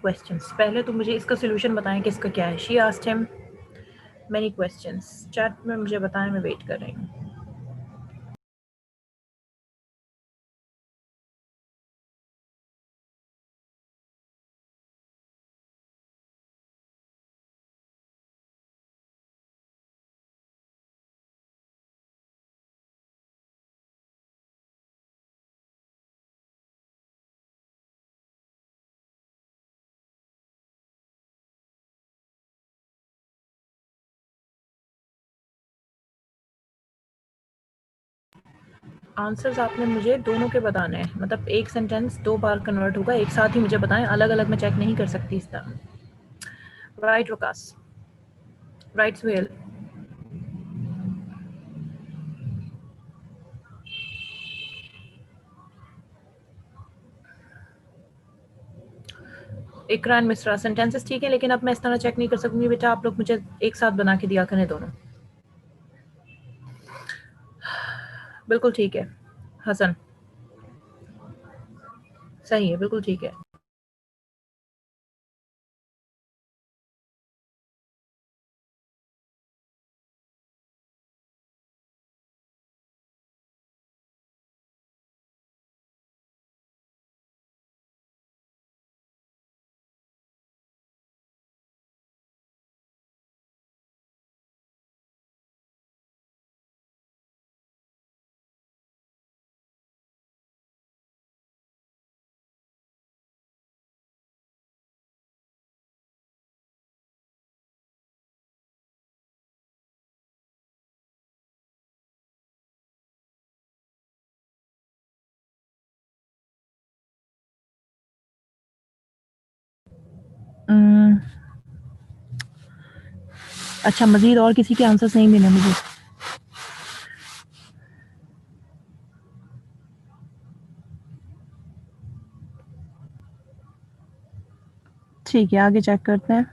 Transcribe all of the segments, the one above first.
Questions. पहले तो मुझे इसका सोल्यूशन बताएं कि इसका क्या है। She asked him many questions. Chat में मुझे बताएं, मैं वेट कर रही हूँ। आंसर्स आपने मुझे दोनों के बताने हैं, मतलब एक सेंटेंस 2 बार कन्वर्ट होगा, एक साथ ही मुझे बताएं, अलग अलग मैं चेक नहीं कर सकती इस तरह। Right Waqas, right Suhail. Ikran Mishra, sentences ठीक है, लेकिन अब मैं इस तरह चेक नहीं कर सकूंगी बेटा, आप लोग मुझे एक साथ बना के दिया करें दोनों। बिल्कुल ठीक है। हसन, सही है, बिल्कुल ठीक है। अच्छा, मजीद और किसी के आंसर्स नहीं मिले मुझे। ठीक है, आगे चेक करते हैं।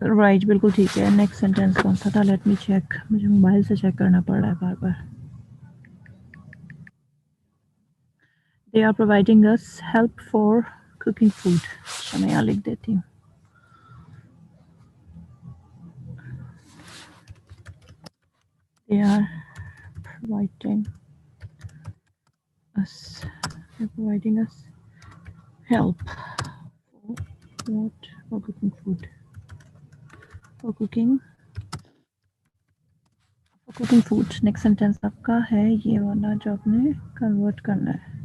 राइट, बिल्कुल ठीक है। नेक्स्ट सेंटेंस कौन सा था? लेट मी चेक, मुझे मोबाइल से चेक करना पड़ रहा है बार बार। They are providing us help for cooking food. अच्छा, मैं यहाँ लिख देती हूँ। They are providing us they're providing us help for what? For cooking food, for cooking food। Next sentence आपका है ये वाला जो आपने कन्वर्ट करना है।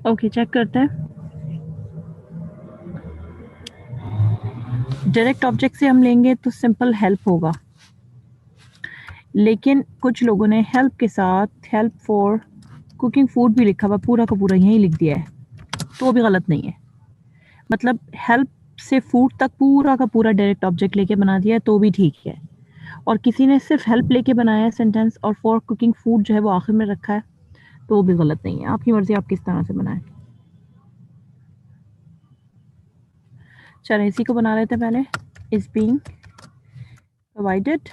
ओके, चेक करते हैं। डायरेक्ट ऑब्जेक्ट से हम लेंगे तो सिंपल हेल्प होगा, लेकिन कुछ लोगों ने हेल्प के साथ हेल्प फॉर कुकिंग फूड भी लिखा हुआ, पूरा का पूरा यही लिख दिया है, तो भी गलत नहीं है। मतलब हेल्प से फूड तक पूरा का पूरा डायरेक्ट ऑब्जेक्ट लेके बना दिया है तो भी ठीक है, और किसी ने सिर्फ हेल्प लेके बनाया है सेंटेंस और फॉर कुकिंग फूड जो है वो आखिर में रखा है, तो भी गलत नहीं है। आपकी मर्जी, आप किस तरह से बनाएं। चलो इसी को बना लेते हैं पहले। इज बीइंग प्रोवाइडेड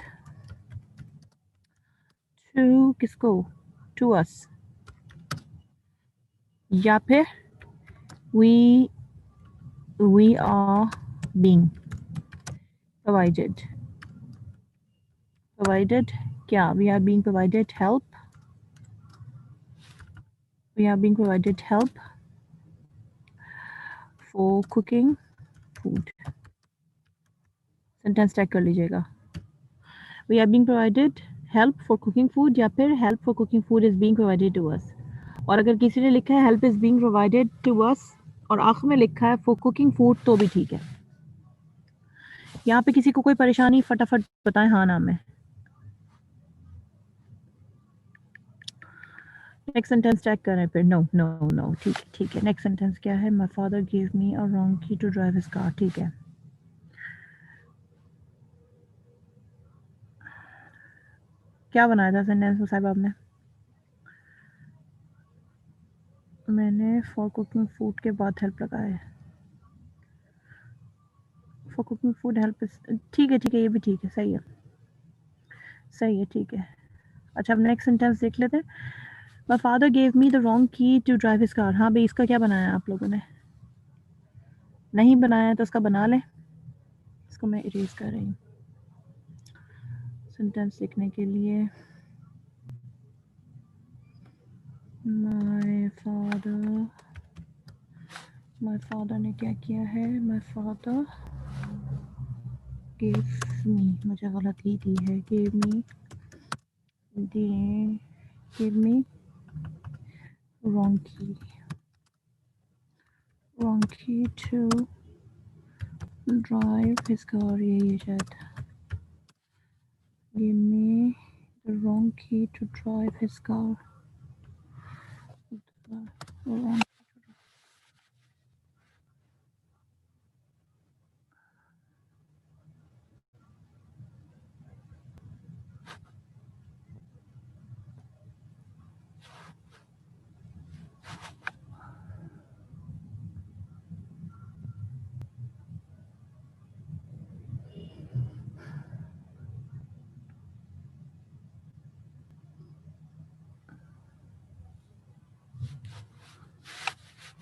टू किसको? टू अस, या फिर we we are being provided क्या we are being provided help for cooking food. Sentence check कर लीजिएगा. We are being provided help for cooking food या फिर help for cooking food is being provided to us. और अगर किसी ने लिखा है help is being provided to us और आखिर में लिखा है for cooking food तो भी ठीक है. यहाँ पे किसी को कोई परेशानी फटाफट बताएं हाँ नाम है. नेक्स्ट सेंटेंस चेक करें फिर. नो ठीक है. नेक्स्ट सेंटेंस क्या है? My father give me a wrong की टू ड्राइव हिज कार. ठीक है. क्या बनाया था सेंटेंस साहिब आपने? मैंने फॉर कुकिंग फूड के बाद हेल्प लगाया है. For cooking food help. ठीक है ये भी ठीक है. सही है ठीक है. अच्छा अब नेक्स्ट सेंटेंस देख लेते हैं. My father gave me the wrong की टू ड्राइव हिज कार. हाँ भाई इसका क्या बनाया आप लोगों ने? नहीं बनाया तो उसका बना लें. इसको मैं इरेज कर रही हूँ सेंटेंस लिखने के लिए. माय फादर ने क्या किया है? My father give me. मुझे गलत ही दी है. Give me wrong key to drive his car. ये शायद give me the wrong key to drive his car. wrong.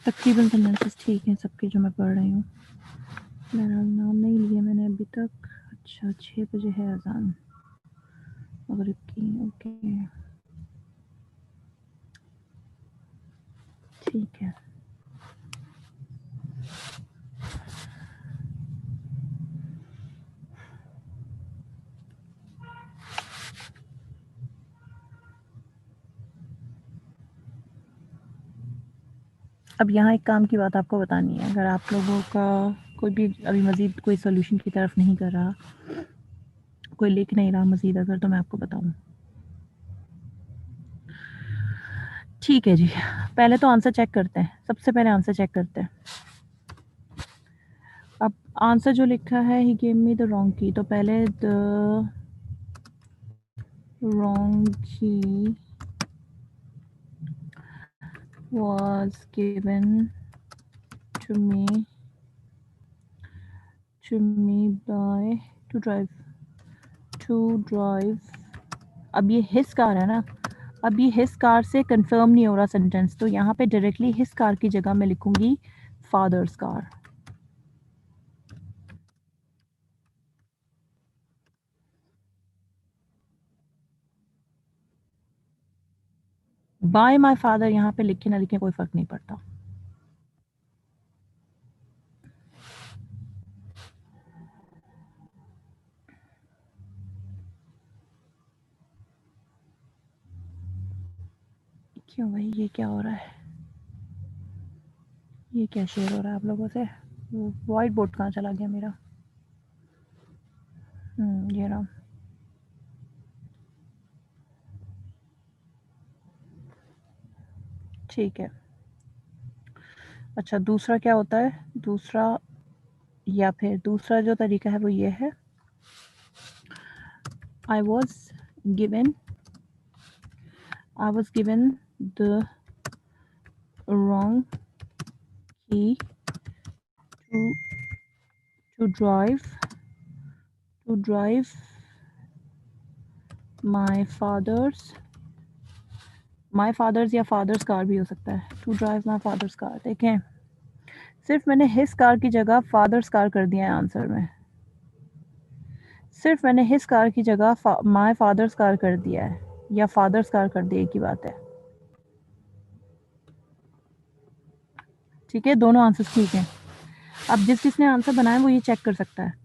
तकरीबन सेंटेंसेस ठीक हैं सबके जो मैं पढ़ रही हूँ. मेरा नाम नहीं लिया मैंने अभी तक. अच्छा 6 बजे है अजान मगरिब की. ओके ठीक है. अब यहाँ एक काम की बात आपको बतानी है. अगर आप लोगों का कोई भी अभी मज़ीद कोई सोल्यूशन की तरफ नहीं कर रहा, कोई लिख नहीं रहा मज़ीद अगर, तो मैं आपको बताऊँ. ठीक है जी. पहले तो आंसर चेक करते हैं. सबसे पहले आंसर चेक करते हैं. अब आंसर जो लिखा है he gave me the wrong की, तो पहले द रॉन्ग की was given to me by to drive. अब ये हिस कार है ना. अब ये हिस कार से कंफर्म नहीं हो रहा सेंटेंस, तो यहाँ पे डायरेक्टली हिस कार की जगह मैं लिखूंगी father's car. By my father यहाँ पे लिखे ना लिखे कोई फर्क नहीं पड़ता. क्यों भाई ये क्या हो रहा है? ये क्या शेयर हो रहा है आप लोगों से? व्हाइट बोर्ड कहाँ चला गया मेरा? ये रहा. ठीक है. अच्छा दूसरा क्या होता है? दूसरा जो तरीका है वो ये है. I was given the wrong key to drive my father's या father's car भी हो सकता है. To drive my father's car. देखें सिर्फ मैंने हिज कार की जगह फादर्स कार कर दिया है आंसर में। सिर्फ मैंने हिज कार की जगह माय फादर्स कार कर दिया है या फादर्स कार कर दिया, एक ही बात है। ठीक है, दोनों आंसर ठीक हैं। अब जिस किसने आंसर बनाया वो ये चेक कर सकता है।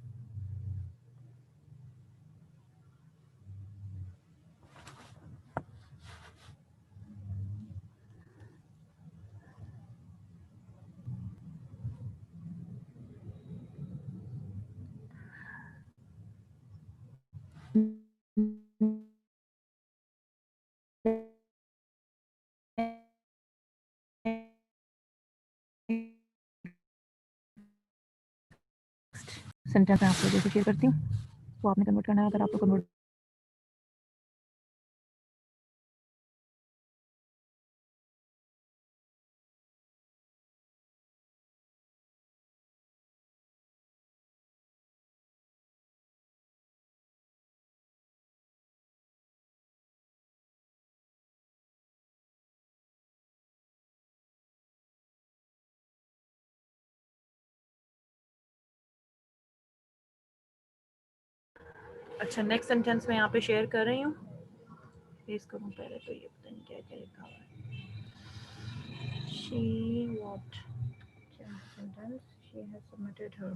सेंटेंस मैं आप लोगों से शेयर करती हूँ, वो आपने कन्वर्ट करना है। अगर आपको कन्वर्ट अच्छा, नेक्स्ट सेंटेंस मैं यहाँ पे शेयर कर रही हूँ। पेस्ट करूँ पहले, तो ये पता नहीं क्या क्या लिखा हुआ है। She what? Sentence. She has submitted her.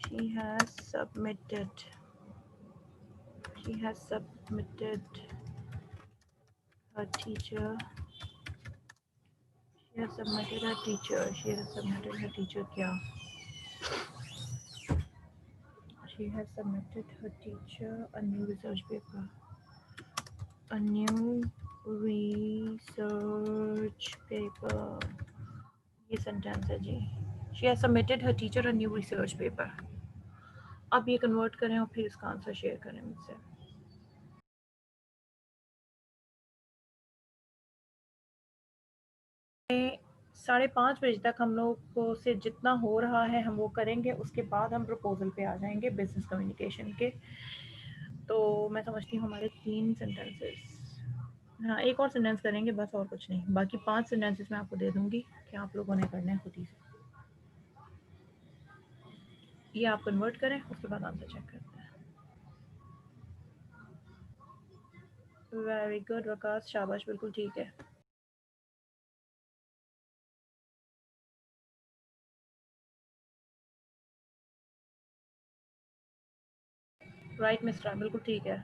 She has submitted. She has submitted her teacher. She has submitted her teacher. She has submitted her teacher क्या? She has submitted her teacher a new research paper. A new research paper. ये sentence है जी। She has submitted her teacher a new research paper. अब ये convert करें और फिर इसका answer share करें मुझसे। 5:30 बजे तक हम लोग को से जितना हो रहा है हम वो करेंगे, उसके बाद हम प्रपोजल पे आ जाएंगे बिजनेस कम्युनिकेशन के। तो मैं समझती हूँ हमारे 3 सेंटेंसेस, हाँ एक और सेंटेंस करेंगे बस, और कुछ नहीं। बाकी 5 सेंटेंसेस मैं आपको दे दूंगी कि आप लोगों ने करना है खुद ही से। ये आप कन्वर्ट करें, उसके बाद आंसर चेक करते हैं। वेरी गुड वकास, शाबाश, बिल्कुल ठीक है। राइट मिस्टर, बिल्कुल ठीक है।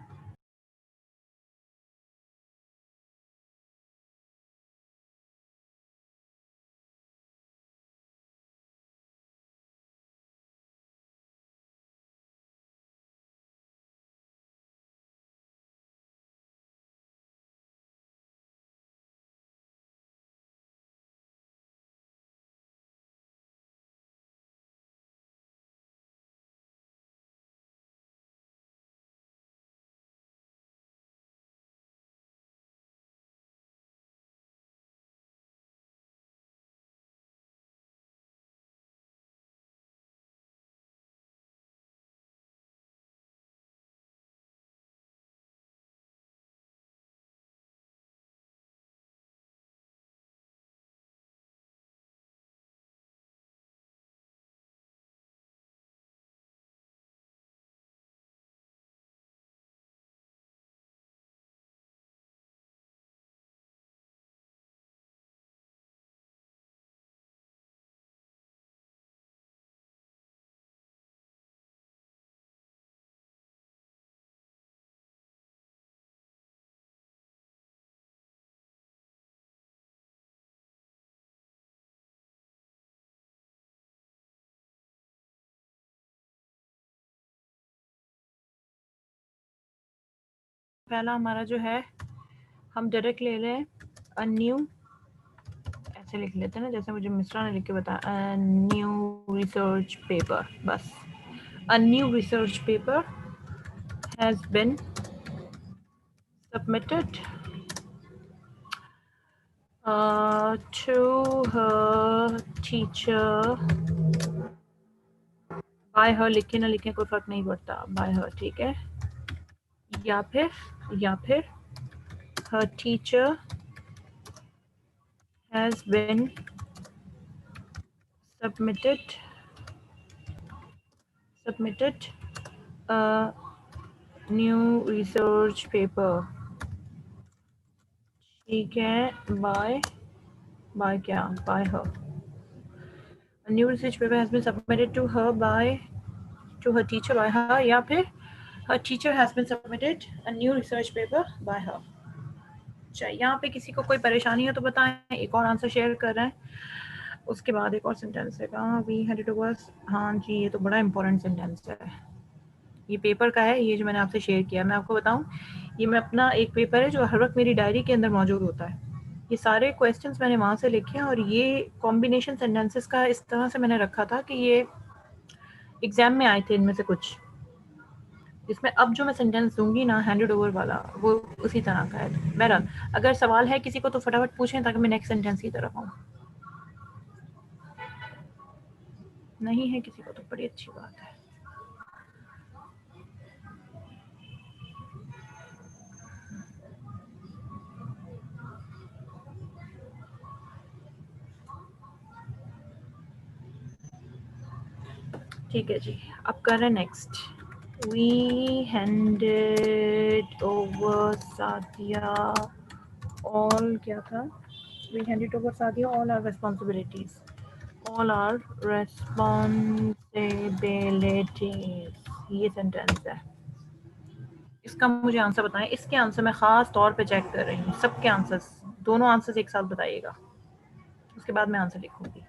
पहला हमारा जो है, हम डायरेक्ट ले लें अ न्यू, ऐसे लिख लेते हैं ना जैसे मुझे मिश्रा ने लिख के बताया, न्यू रिसर्च पेपर, बस। A new research paper has been submitted to her teacher by her, लिखे ना लिखे कोई फर्क नहीं पड़ता, by her, ठीक है। या फिर her teacher has been submitted a new research paper, ठीक है, by क्या, by her. A new research paper has been submitted to her by, to her teacher by her, या फिर her teacher has been submitted a new research paper by her. अच्छा, यहाँ पे किसी को कोई परेशानी है तो बताएं, एक और आंसर शेयर कर रहे हैं, उसके बाद एक और सेंटेंस है, कहाँ वी हैड इट ओवर, हाँ जी, ये तो बड़ा इंपॉर्टेंट सेंटेंस है, ये पेपर का है, ये जो मैंने आपसे शेयर किया, मैं आपको बताऊं, ये मैं अपना एक पेपर है जो हर वक्त मेरी डायरी के अंदर मौजूद होता है, ये सारे क्वेश्चंस मैंने वहाँ से लिखे हैं, और ये कॉम्बिनेशन सेंटेंसेस का इस तरह से मैंने रखा था कि ये एग्जाम में आए थे इनमें से कुछ, जिसमें अब जो मैं सेंटेंस दूंगी ना हैंडेड ओवर वाला, वो उसी तरह का है। बहरहाल अगर सवाल है किसी को तो फटाफट पूछें ताकि मैं नेक्स्ट सेंटेंस की तरफ आऊँ, नहीं है किसी को तो बड़ी अच्छी बात है। ठीक है जी, अब कर रहे हैं next. We handed over Sadia all, क्या था, we handed over Sadia all our responsibilities, all our responsibilities, ये सेंटेंस है। इसका मुझे आंसर बताएं, इसके आंसर मैं ख़ास तौर पे चेक कर रही हूँ, सबके आंसर्स, दोनों आंसर्स एक साथ बताइएगा, उसके बाद मैं आंसर लिखूंगी।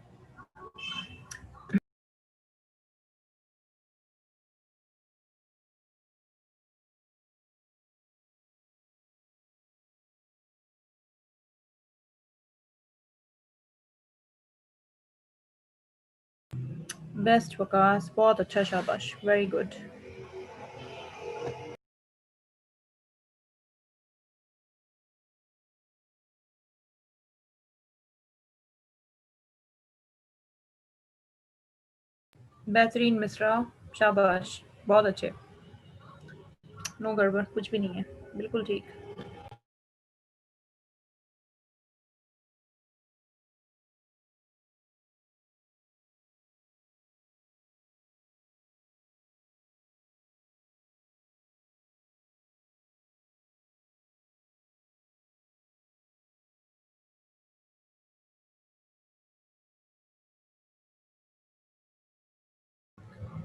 बेस्ट वकास, बहुत अच्छा, शाबाश, वेरी गुड। बेहतरीन मिसरा, शाबाश, बहुत अच्छे, नो गड़बड़, कुछ भी नहीं है, बिल्कुल ठीक।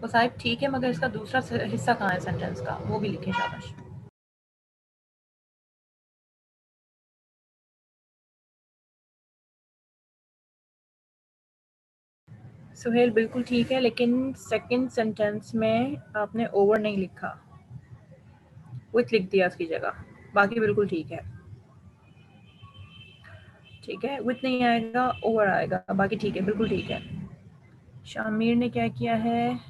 वो साहिब ठीक है, मगर इसका दूसरा हिस्सा कहाँ है सेंटेंस का, वो भी लिखें, शाबाश। सुहेल बिल्कुल ठीक है, लेकिन सेकंड सेंटेंस में आपने ओवर नहीं लिखा, विथ लिख दिया उसकी जगह, बाकी बिल्कुल ठीक है। ठीक है, विथ नहीं आएगा, ओवर आएगा, बाकी ठीक है, बिल्कुल ठीक है। शामिर ने क्या किया है,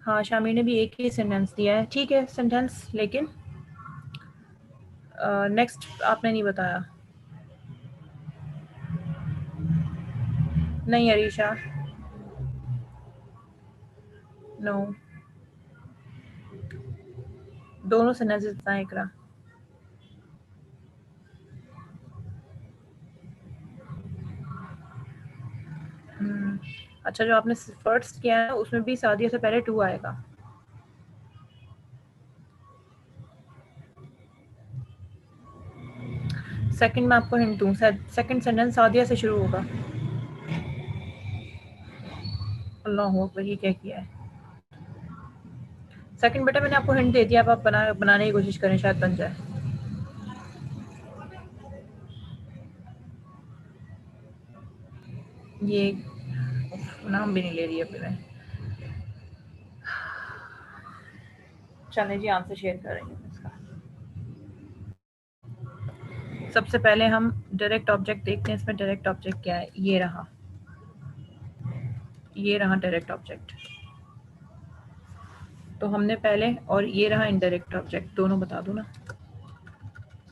हाँ शामिर ने भी एक ही सेंटेंस दिया है, ठीक है सेंटेंस, लेकिन नेक्स्ट आपने नहीं बताया। नहीं अरीशा, नो, दोनों सेंटेंसेस बताएं इकरा। अच्छा, जो आपने फर्स्ट किया है उसमें भी सादिया से पहले टू आएगा। सेकंड में आपको हिंट दूं, सेकंड सेंटेंस सादिया से शुरू होगा। अल्लाह अकबर, ये क्या किया है। सेकंड बेटा मैंने आपको हिंट दे दिया, अब आप बनाने की कोशिश करें, शायद बन जाए। ये नाम भी नहीं ले रही अभी मैं, चलें जी, आंसर शेयर कर रही हूँ इसका। सबसे पहले हम डायरेक्ट ऑब्जेक्ट देखते हैं, इसमें डायरेक्ट ऑब्जेक्ट क्या है, ये रहा, ये रहा डायरेक्ट ऑब्जेक्ट। तो हमने पहले, और ये रहा इनडायरेक्ट ऑब्जेक्ट, दोनों बता दो ना,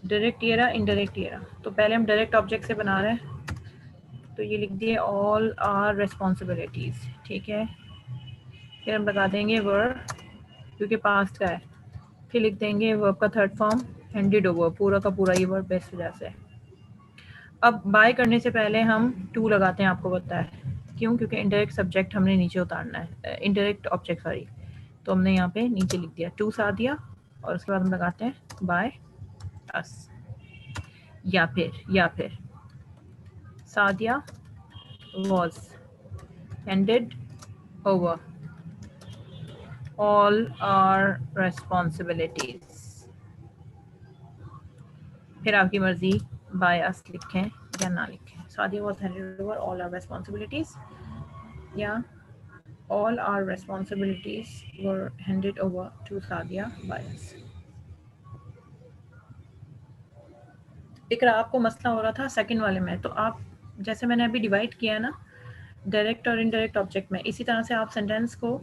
डायरेक्ट ये रहा, इनडायरेक्ट ये रहा। तो पहले हम डायरेक्ट ऑब्जेक्ट से बना रहे हैं, तो ये लिख दिए ऑल आर रिस्पॉन्सिबिलिटीज, ठीक है। फिर हम लगा देंगे वर्ब, क्योंकि पास्ट का है, फिर लिख देंगे वर्ब का थर्ड फॉर्म हैंडेड ओवर, पूरा का पूरा ये वर्ब इस वजह से। अब बाय करने से पहले हम टू लगाते हैं, आपको पता है, क्यों? क्योंकि इनडायरेक्ट सब्जेक्ट हमने नीचे उतारना है, इनडायरेक्ट ऑब्जेक्ट सॉरी, तो हमने यहाँ पे नीचे लिख दिया टू सादिया और उसके बाद हम लगाते हैं बाय अस, या फिर Sadia was handed over all our responsibilities। फिर आपकी मर्जी बाय अस लिखें या ना लिखें। Sadia was handed over all our responsibilities या all our responsibilities were handed over to Sadia by us। इकरा आपको मसला हो रहा था सेकंड वाले में, तो आप जैसे मैंने अभी डिवाइड किया ना डायरेक्ट और इनडायरेक्ट ऑब्जेक्ट में, इसी तरह से आप सेंटेंस को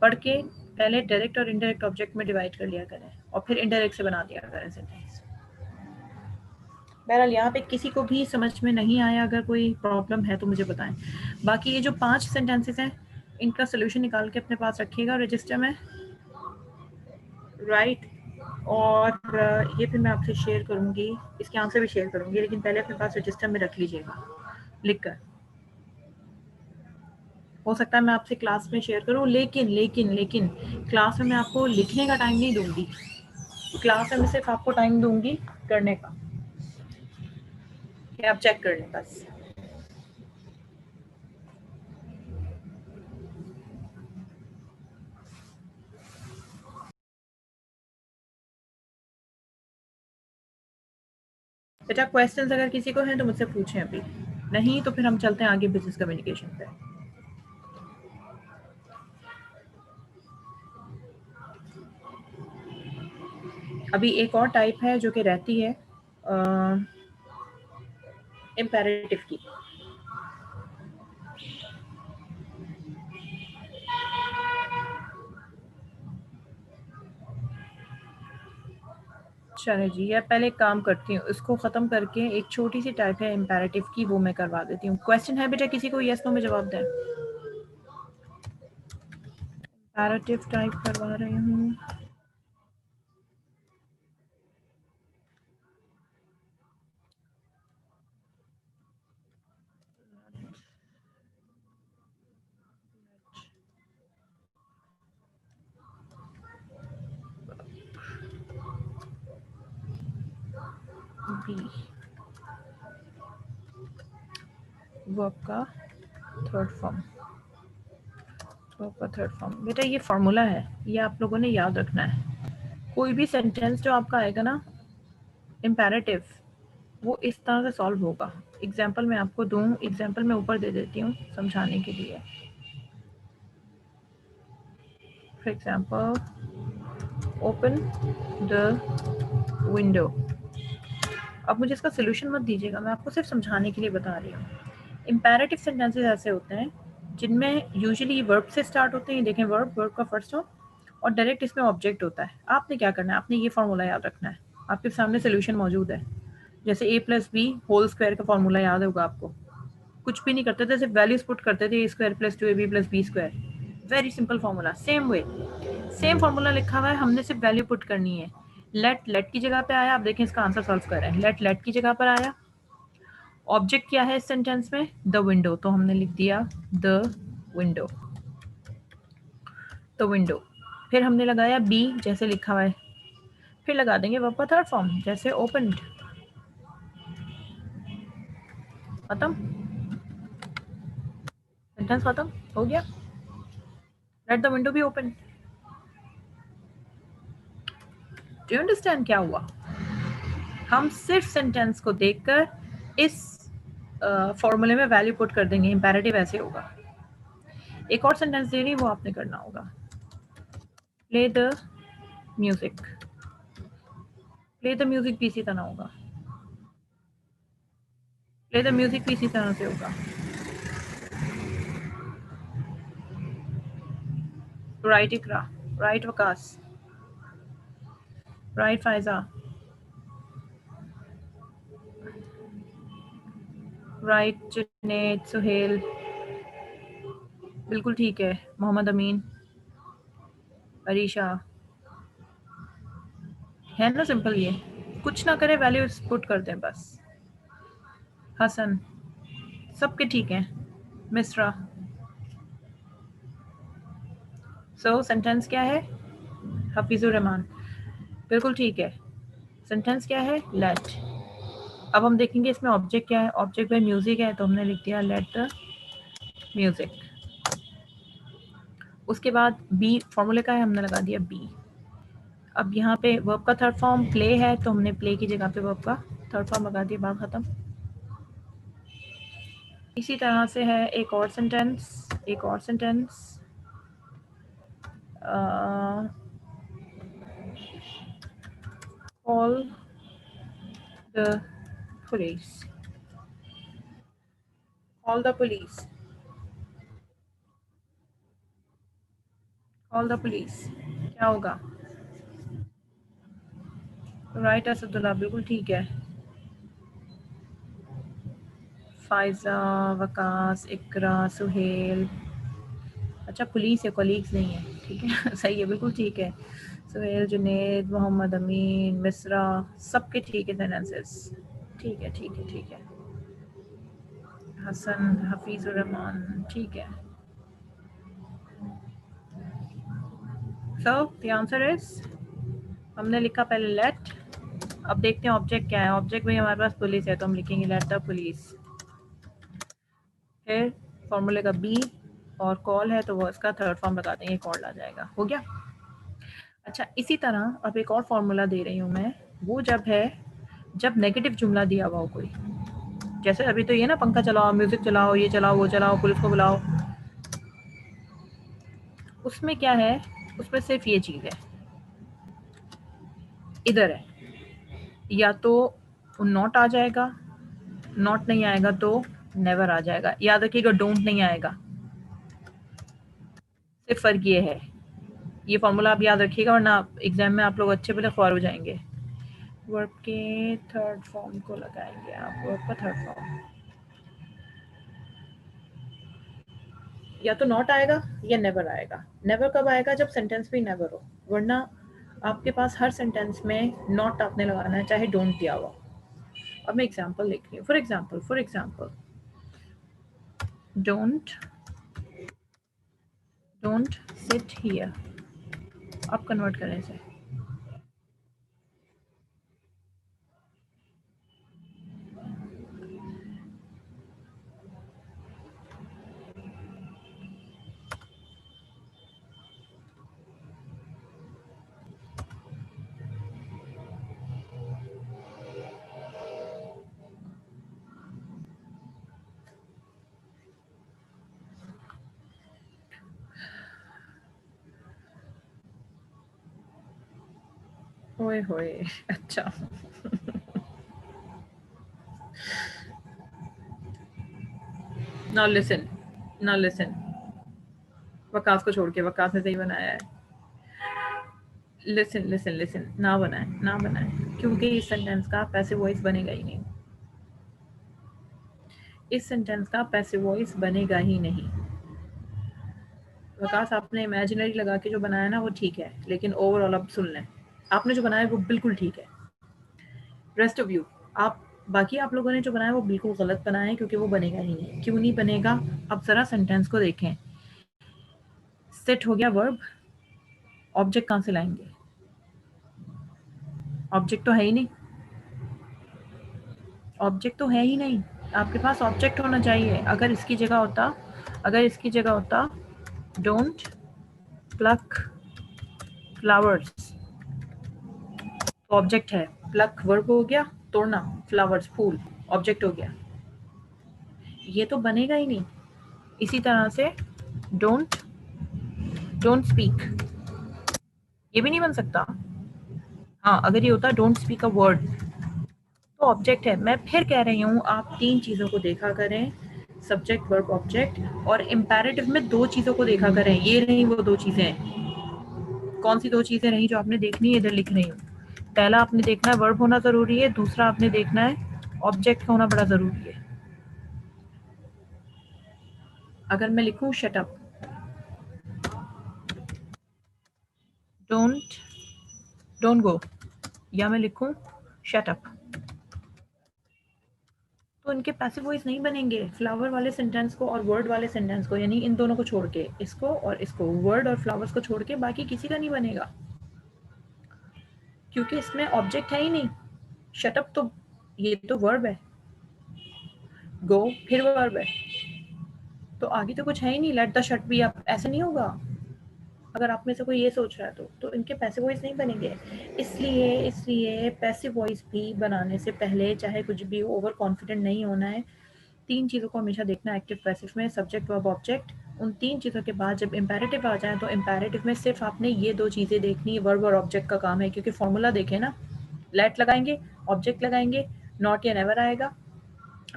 पढ़ के पहले डायरेक्ट और इनडायरेक्ट ऑब्जेक्ट में डिवाइड कर लिया करें और फिर इनडायरेक्ट से बना दिया करें सेंटेंस। बहरहाल यहाँ पे किसी को भी समझ में नहीं आया, अगर कोई प्रॉब्लम है तो मुझे बताएं। बाकी ये जो 5 सेंटेंसेस हैं इनका सोल्यूशन निकाल के अपने पास रखिएगा रजिस्टर में, राइट। और ये फिर मैं आपसे शेयर करूँगी, इसके आंसर भी शेयर करूँगी, लेकिन पहले अपने पास रजिस्टर में रख लीजिएगा लिख कर। हो सकता है मैं आपसे क्लास में शेयर करूँ, लेकिन क्लास में मैं आपको लिखने का टाइम नहीं दूंगी, क्लास में मैं सिर्फ आपको टाइम दूंगी करने का, कि आप चेक कर लें बस। बेटा क्वेश्चंस अगर किसी को हैं तो मुझसे पूछें, अभी नहीं तो फिर हम चलते हैं आगे बिजनेस कम्युनिकेशन पे। अभी एक और टाइप है जो कि रहती है इम्पेरेटिव की। चले जी, या पहले एक काम करती हूँ, इसको ख़त्म करके एक छोटी सी टाइप है इम्पेरेटिव की, वो मैं करवा देती हूँ। क्वेश्चन है बेटा किसी को, यस नो में जवाब दें। इम्पेरेटिव टाइप करवा रही हूँ। बी वर्ब का थर्ड फॉर्म, वर्ब का थर्ड फॉर्म। बेटा ये फॉर्मूला है, ये आप लोगों ने याद रखना है। कोई भी सेंटेंस जो आपका आएगा ना इम्पेरेटिव, वो इस तरह से सॉल्व होगा। एग्जाम्पल मैं आपको दूँ, एग्जाम्पल मैं ऊपर दे देती हूँ समझाने के लिए। For example open the window. अब मुझे इसका सोल्यूशन मत दीजिएगा, मैं आपको सिर्फ समझाने के लिए बता रही हूँ। इम्पेरेटिव सेंटेंसेस ऐसे होते हैं जिनमें यूजुअली वर्ब से स्टार्ट होते हैं। देखें वर्ब का फर्स्ट हो और डायरेक्ट इसमें ऑब्जेक्ट होता है। आपने क्या करना है, आपने ये फार्मूला याद रखना है, आपके सामने सोल्यूशन मौजूद है। जैसे ए प्लस बी होल स्क्वायर का फार्मूला याद होगा आपको। कुछ भी नहीं करते थे, सिर्फ वैल्यूज पुट करते थे, A square plus 2ab plus B square. Very simple formula. Same way same formula लिखा हुआ है, हमने सिर्फ वैल्यू पुट करनी है। लेट की जगह पे आया, आप देखें इसका आंसर सॉल्व कर रहे हैं। लेट की जगह पर आया। ऑब्जेक्ट क्या है इस सेंटेंस में, द विंडो, तो हमने लिख दिया द विंडो, तो विंडो। फिर हमने लगाया बी जैसे लिखा हुआ है, फिर लगा देंगे वर्ब का थर्ड फॉर्म जैसे ओपनड। खत्म, सेंटेंस खत्म हो गया। Let the window be open. Do you understand क्या हुआ? हम सिर्फ सेंटेंस को देखकर इस फॉर्मूले में वैल्यू पुट कर देंगे। इंपेरेटिव ऐसे होगा। एक और सेंटेंस दे रही, वो आपने करना होगा। Play the music, play the music भी इसी तरह होगा। प्ले द म्यूजिक भी इसी तरह से होगा। Right Iqra, right Waqas, right Faiza, right Junaid Suhail, बिल्कुल ठीक है। मोहम्मद अमीन, अरीशा, है ना सिंपल, ये कुछ ना करें, वैल्यूज पुट कर दें बस। हसन, सबके ठीक हैं। मिस्रा। सो सेंटेंस क्या है? हफीजुर रहमान, बिल्कुल ठीक है। सेंटेंस क्या है? लेट। अब हम देखेंगे इसमें ऑब्जेक्ट क्या है। ऑब्जेक्ट बाय म्यूजिक है तो हमने लिख दिया लेट द म्यूजिक। उसके बाद बी फॉर्मूले का है, हमने लगा दिया बी। अब यहाँ पे वर्ब का थर्ड फॉर्म प्ले है तो हमने प्ले की जगह पे वर्ब का थर्ड फॉर्म लगा दिया, बात खत्म। इसी तरह से है एक और सेंटेंस, एक और sentence. Call the police, call the police, call the police. क्या होगा? राइट असदुल्ला, बिल्कुल ठीक है। फायजा, वकास, इकरा, सुहेल। अच्छा पुलिस है, कॉलीग्स नहीं है, ठीक है। सही है, बिल्कुल ठीक है। सुहेल, जुनेद, मोहम्मद अमीन, मिसरा, सबके ठीक है सेंटेंसेस। ठीक है ठीक है ठीक है। हसन, हफीजुर रहमान, ठीक है। सो द आंसर इज, हमने लिखा पहले लेट। अब देखते हैं ऑब्जेक्ट क्या है। ऑब्जेक्ट में हमारे पास पुलिस है तो हम लिखेंगे लेट द पुलिस। फिर फॉर्मूले का बी और कॉल है तो वो इसका थर्ड फॉर्म लगा देंगे, कॉल आ जाएगा। हो गया। अच्छा इसी तरह अब एक और फॉर्मूला दे रही हूँ मैं। वो जब है जब नेगेटिव जुमला दिया हुआ हो कोई, जैसे अभी तो ये ना पंखा चलाओ, म्यूजिक चलाओ, ये चलाओ, वो चलाओ, पुलिस को बुलाओ, उसमें क्या है? उसमें सिर्फ ये चीज़ है, इधर है, या तो नॉट आ जाएगा, नॉट नहीं आएगा तो नेवर आ जाएगा। याद रखिएगा डोंट नहीं आएगा, सिर्फ फर्क ये है। ये फॉर्मूला आप याद रखिएगा वरना एग्जाम में आप लोग अच्छे पहले ख्वार हो जाएंगे। वर्ब के थर्ड फॉर्म को लगाएंगे आप, वर्ब का थर्ड फॉर्म या तो नॉट आएगा या नेवर आएगा। नेवर कब आएगा? जब सेंटेंस भी नेवर हो, वरना आपके पास हर सेंटेंस में नॉट आपने लगाना है चाहे डोंट दिया हुआ। अब मैं एग्जांपल लिख रही हूँ। For example don't sit here. अब कन्वर्ट करें इसे। ओए होए, अच्छा। नाउ लिसन, वकास को छोड़ के, वकास ने सही बनाया है। लिसन लिसन लिसन, ना बनाए ना बनाए, क्योंकि इस सेंटेंस का पैसिव वॉइस बनेगा ही नहीं। इस सेंटेंस का पैसिव वॉइस बनेगा ही नहीं। वकास आपने इमेजिनरी लगा के जो बनाया ना वो ठीक है, लेकिन ओवरऑल अब सुन लें, आपने जो बनाया वो बिल्कुल ठीक है। रेस्ट ऑफ यू, आप बाकी आप लोगों ने जो बनाया वो बिल्कुल गलत बनाया है, क्योंकि वो बनेगा ही नहीं। क्यों नहीं बनेगा? अब जरा सेंटेंस को देखें। सेट हो गया वर्ब, ऑब्जेक्ट कहाँ से लाएंगे? ऑब्जेक्ट तो है ही नहीं, ऑब्जेक्ट तो है ही नहीं। आपके पास ऑब्जेक्ट होना चाहिए। अगर इसकी जगह होता डोंट प्लक फ्लावर्स, तो ऑब्जेक्ट है। प्लक वर्ब हो गया, तोड़ना, फ्लावर्स फूल, ऑब्जेक्ट हो गया। ये तो बनेगा ही नहीं। इसी तरह से डोंट स्पीक, ये भी नहीं बन सकता। हाँ अगर ये होता डोंट स्पीक अ वर्ड तो ऑब्जेक्ट है। मैं फिर कह रही हूँ आप तीन चीज़ों को देखा करें, सब्जेक्ट वर्ब ऑब्जेक्ट, और इम्पेरेटिव में दो चीज़ों को देखा करें। ये नहीं वो दो चीज़ें। कौन सी दो चीज़ें रही जो आपने देखनी है? इधर लिख रही हूँ। पहला आपने देखना है वर्ब होना ज़रूरी है, दूसरा आपने देखना है ऑब्जेक्ट होना बड़ा ज़रूरी है। अगर मैं लिखूँ शट अप, डोंट गो, या मैं लिखूँ शट अप, तो इनके पैसिव वॉइस नहीं बनेंगे फ्लावर वाले सेंटेंस को और वर्ड वाले सेंटेंस को, यानी इन दोनों को छोड़ के, इसको और इसको, वर्ड और फ्लावर्स को छोड़ के बाकी किसी का नहीं बनेगा, क्योंकि इसमें ऑब्जेक्ट है ही नहीं। शटअप तो ये तो वर्ब है, गो फिर वर्ब है, तो आगे तो कुछ है ही नहीं। लेट द शट भी आप ऐसे नहीं होगा, अगर आप में से कोई ये सोच रहा है तो इनके पैसिव वॉइस नहीं बनेंगे। इसलिए पैसिव वॉइस भी बनाने से पहले चाहे कुछ भी हो, ओवर कॉन्फिडेंट नहीं होना है। 3 चीज़ों को हमेशा देखना एक्टिव पैसिव में, सब्जेक्ट वर्ब ऑब्जेक्ट। उन 3 चीज़ों के बाद जब इम्पेरेटिव आ जाए तो इम्पेरेटिव में सिर्फ आपने ये 2 चीज़ें देखनी है, वर्ब और ऑब्जेक्ट का काम है, क्योंकि फॉर्मूला देखें ना, लेट लगाएंगे, ऑब्जेक्ट लगाएंगे, नॉट या नेवर आएगा,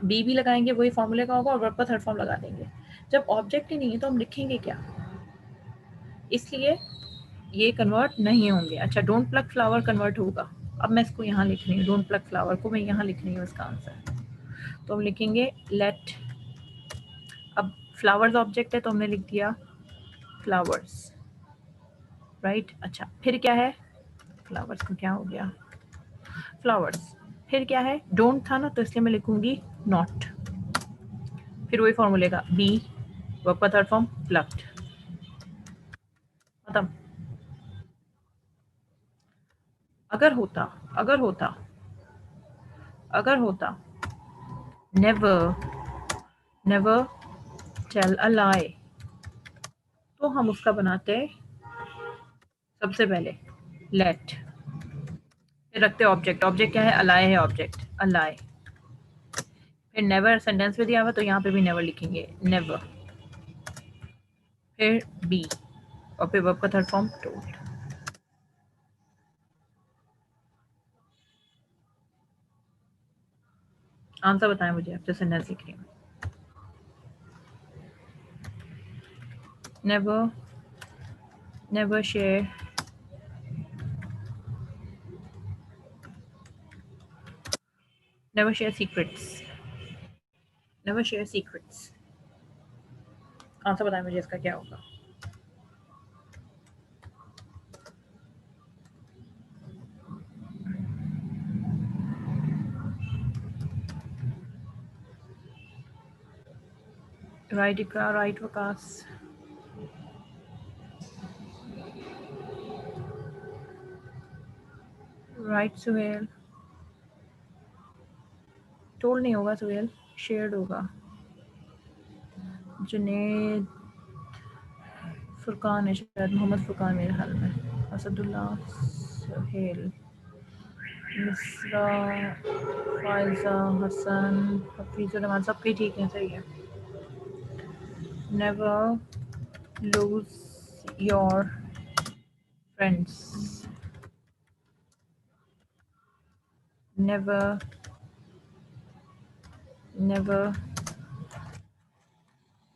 बी भी लगाएंगे वही फॉर्मूले का होगा, और वर्ब का थर्ड फॉर्म लगा देंगे। जब ऑब्जेक्ट ही नहीं है तो हम लिखेंगे क्या, इसलिए ये कन्वर्ट नहीं होंगे। अच्छा, डोंट प्लक फ्लावर कन्वर्ट होगा। अब मैं इसको यहाँ लिख रही हूँ, डोंट प्लक फ्लावर को मैं यहाँ लिख रही हूँ इसका आंसर। तो हम लिखेंगे लेट, अब फ्लावर्स ऑब्जेक्ट है तो हमने लिख दिया फ्लावर्स, राइट। अच्छा, फिर क्या है, फ्लावर्स को क्या हो गया, फ्लावर्स, फिर क्या है, डोंट था ना तो इसलिए मैं लिखूंगी नॉट, फिर वही फॉर्मूले का बी, वर्ब का थर्ड फॉर्म प्लक्ड, खत्म। अगर होता अगर होता अगर होता नेवर नेवर टेल अ लाई, तो हम उसका बनाते सबसे पहले लेट, फिर रखते ऑब्जेक्ट, ऑब्जेक्ट क्या है, अलाय है ऑब्जेक्ट, अलाय, फिर नेवर सेंटेंस में दिया हुआ तो यहाँ पे भी नेवर लिखेंगे, नेवर, फिर बी, और फिर वर्ब का थर्ड फॉर्म टोल्ड। आंसर बताएं मुझे, अब जो सेंटेंस लिख रही हूँ। Never never share never share secrets, never share secrets. Answer बताएं मुझे इसका क्या होगा। Right Iqra, right Waqas, right Suhail, told नहीं होगा सुहेल, शेयर्ड होगा। जुनेद, फुरकान है शायद, मोहम्मद फुरकान मेरे ख्याल में, असदुल्ला, सुहेल, मिसरा, फायजा, हसन, हफीज़ रहमान, सबके ठीक है, सही है। Never lose your friends, never never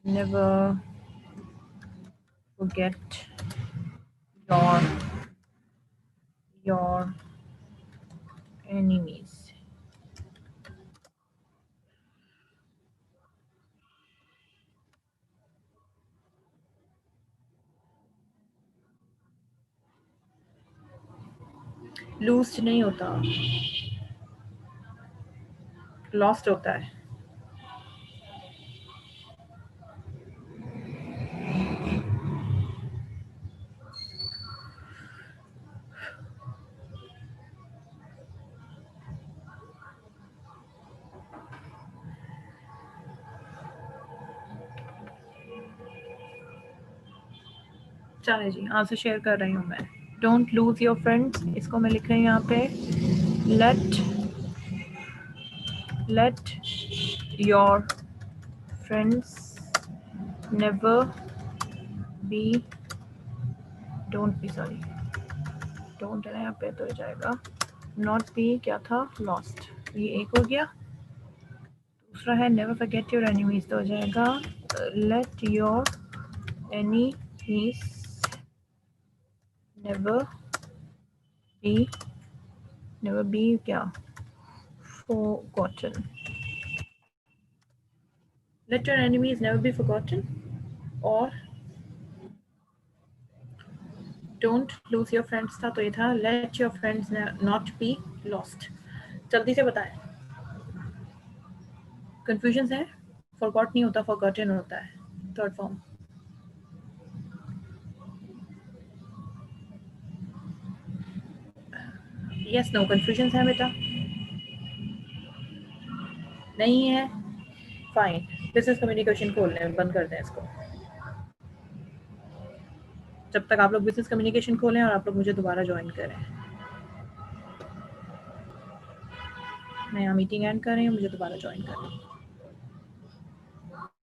never forget your your enemies, lose नहीं होता, लॉस्ट होता है। चले जी, आंसर शेयर कर रही हूँ मैं। डोंट लूज योर फ्रेंड्स, इसको मैं लिख रही हूँ यहाँ पे, let let your friends never be, don't be, sorry don't है यहाँ पे तो हो जाएगा नॉट बी, क्या था, लॉस्ट, ये एक हो गया। दूसरा है नेवर फॉरगेट योर एनिमीज, तो हो जाएगा लेट योर एनीमीज नेवर बी क्या, forgotten, let your enemies never be forgotten, और don't lose your friends था तो ये था let your friends not be lost। जल्दी से बताएं। कंफ्यूजन है? फॉरगॉट नहीं होता, फॉरगॉटन होता है third form. Yes no confusion है बेटा? नहीं है? फाइन, बिजनेस कम्युनिकेशन खोल लें, बंद कर दें इसको। जब तक आप लोग बिजनेस कम्युनिकेशन खोलें और आप लोग मुझे दोबारा ज्वाइन करें। मैं यहाँ मीटिंग एंड कर रही हूँ, मुझे दोबारा ज्वाइन करें।